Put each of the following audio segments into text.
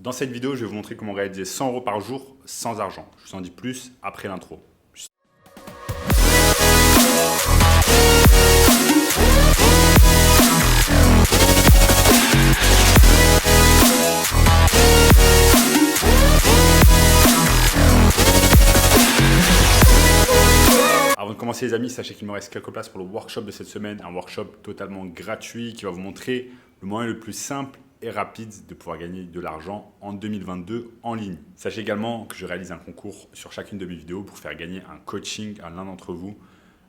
Dans cette vidéo, je vais vous montrer comment réaliser 100 € par jour sans argent. Je vous en dis plus après l'intro. Avant de commencer les amis, sachez qu'il me reste quelques places pour le workshop de cette semaine, un workshop totalement gratuit qui va vous montrer le moyen le plus simple et rapide de pouvoir gagner de l'argent en 2022 en ligne. Sachez également que je réalise un concours sur chacune de mes vidéos pour faire gagner un coaching à l'un d'entre vous,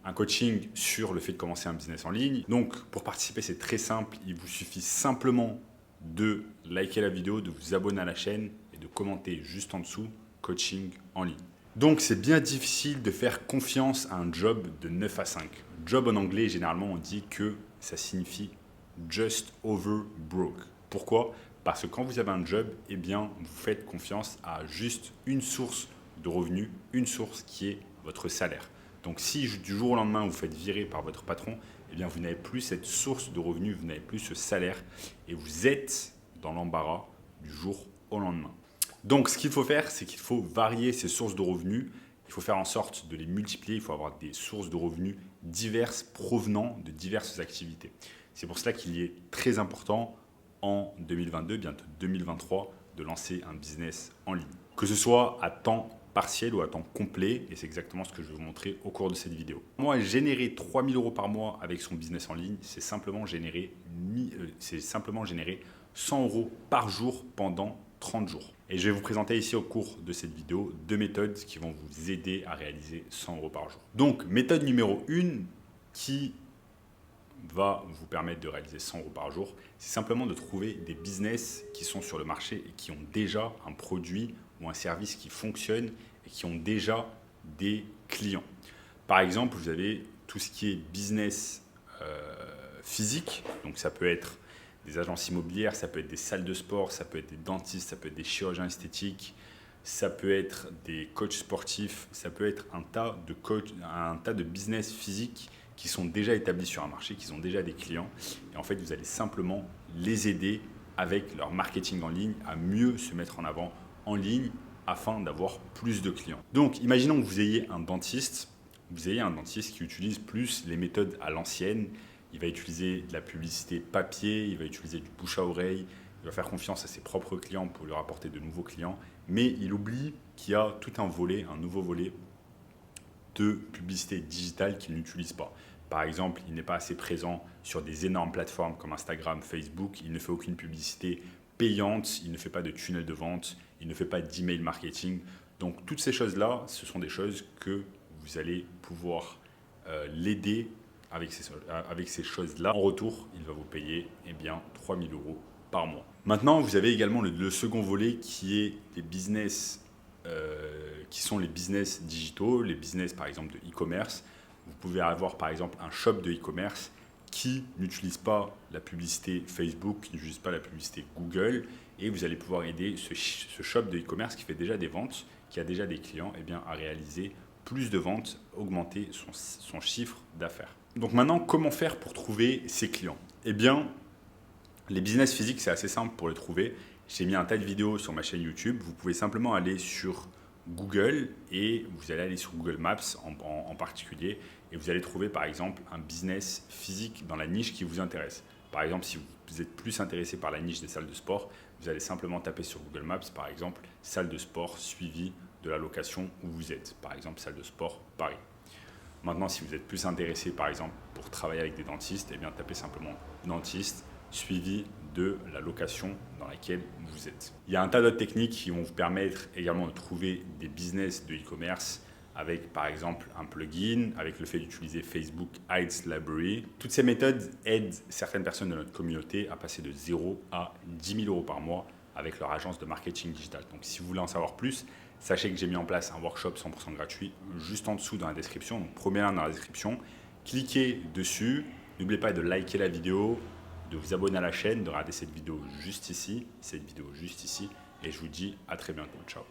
un coaching sur le fait de commencer un business en ligne. Donc pour participer, c'est très simple, il vous suffit simplement de liker la vidéo, de vous abonner à la chaîne et de commenter juste en dessous coaching en ligne. Donc c'est bien difficile de faire confiance à un job de 9 à 5. Job en anglais, généralement on dit que ça signifie just over broke. Pourquoi? Parce que quand vous avez un job, eh bien vous faites confiance à juste une source de revenus, une source qui est votre salaire. Donc si du jour au lendemain vous faites virer par votre patron, eh bien vous n'avez plus cette source de revenus, vous n'avez plus ce salaire et vous êtes dans l'embarras du jour au lendemain. Donc, ce qu'il faut faire, c'est qu'il faut varier ces sources de revenus. Il faut faire en sorte de les multiplier. Il faut avoir des sources de revenus diverses provenant de diverses activités. C'est pour cela qu'il est très important en 2022, bientôt 2023, de lancer un business en ligne. Que ce soit à temps partiel ou à temps complet, et c'est exactement ce que je vais vous montrer au cours de cette vidéo. Moi, générer 3 000 € par mois avec son business en ligne, c'est simplement générer 100 € par jour pendant 30 jours. Et je vais vous présenter ici au cours de cette vidéo 2 méthodes qui vont vous aider à réaliser 100 € par jour. Donc, méthode numéro 1 qui va vous permettre de réaliser 100 € par jour, c'est simplement de trouver des business qui sont sur le marché et qui ont déjà un produit ou un service qui fonctionne et qui ont déjà des clients. Par exemple, vous avez tout ce qui est business physique, donc ça peut être des agences immobilières, ça peut être des salles de sport, ça peut être des dentistes, ça peut être des chirurgiens esthétiques, ça peut être des coachs sportifs, ça peut être un tas de business physiques qui sont déjà établis sur un marché, qui ont déjà des clients. Et en fait, vous allez simplement les aider avec leur marketing en ligne à mieux se mettre en avant en ligne afin d'avoir plus de clients. Donc, imaginons que vous ayez un dentiste qui utilise plus les méthodes à l'ancienne. Il va utiliser de la publicité papier, il va utiliser du bouche à oreille, il va faire confiance à ses propres clients pour leur apporter de nouveaux clients. Mais il oublie qu'il y a tout un nouveau volet de publicité digitale qu'il n'utilise pas. Par exemple, il n'est pas assez présent sur des énormes plateformes comme Instagram, Facebook. Il ne fait aucune publicité payante, il ne fait pas de tunnel de vente, il ne fait pas d'email marketing. Donc toutes ces choses-là, ce sont des choses que vous allez pouvoir l'aider avec ces choses-là. En retour, il va vous payer 3 000 € par mois. Maintenant, vous avez également le second volet qui est les business, qui sont les business digitaux, les business par exemple de e-commerce. Vous pouvez avoir par exemple un shop de e-commerce qui n'utilise pas la publicité Facebook, qui n'utilise pas la publicité Google, et vous allez pouvoir aider ce shop de e-commerce qui fait déjà des ventes, qui a déjà des clients, à réaliser plus de ventes, augmenter son chiffre d'affaires. Donc maintenant, comment faire pour trouver ces clients? Les business physiques, c'est assez simple pour les trouver. J'ai mis un tas de vidéos sur ma chaîne YouTube. Vous pouvez simplement aller sur Google et vous allez aller sur Google Maps en particulier et vous allez trouver par exemple un business physique dans la niche qui vous intéresse. Par exemple, si vous êtes plus intéressé par la niche des salles de sport, vous allez simplement taper sur Google Maps, par exemple, salle de sport suivie de la location où vous êtes. Par exemple, salle de sport Paris. Maintenant, si vous êtes plus intéressé, par exemple, pour travailler avec des dentistes, tapez simplement dentiste suivi de la location dans laquelle vous êtes. Il y a un tas d'autres techniques qui vont vous permettre également de trouver des business de e-commerce avec, par exemple, un plugin, avec le fait d'utiliser Facebook Ads Library. Toutes ces méthodes aident certaines personnes de notre communauté à passer de 0 à 10 000 € par mois avec leur agence de marketing digital. Donc, si vous voulez en savoir plus, sachez que j'ai mis en place un workshop 100% gratuit juste en dessous dans la description. Donc, premier lien dans la description. Cliquez dessus. N'oubliez pas de liker la vidéo, de vous abonner à la chaîne, de regarder cette vidéo juste ici, et je vous dis à très bientôt. Ciao.